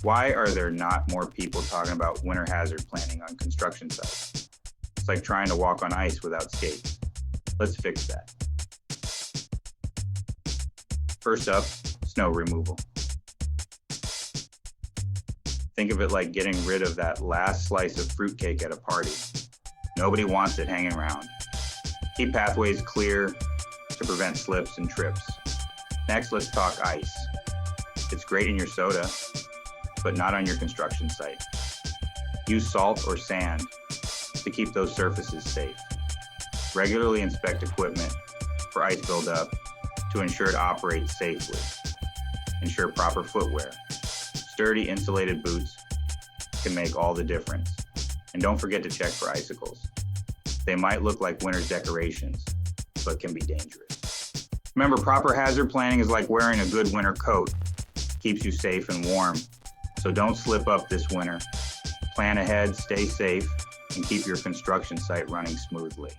Why are there not more people talking about winter hazard planning on construction sites? It's like trying to walk on ice without skates. Let's fix that. First up, snow removal. Think of it like getting rid of that last slice of fruitcake at a party. Nobody wants it hanging around. Keep pathways clear to prevent slips and trips. Next, let's talk ice. It's great in your soda, but not on your construction site. Use salt or sand to keep those surfaces safe. Regularly inspect equipment for ice buildup to ensure it operates safely. Ensure proper footwear. Sturdy insulated boots can make all the difference. And don't forget to check for icicles. They might look like winter's decorations, but can be dangerous. Remember, proper hazard planning is like wearing a good winter coat. Keeps you safe and warm. So don't slip up this winter. Plan ahead, stay safe, and keep your construction site running smoothly.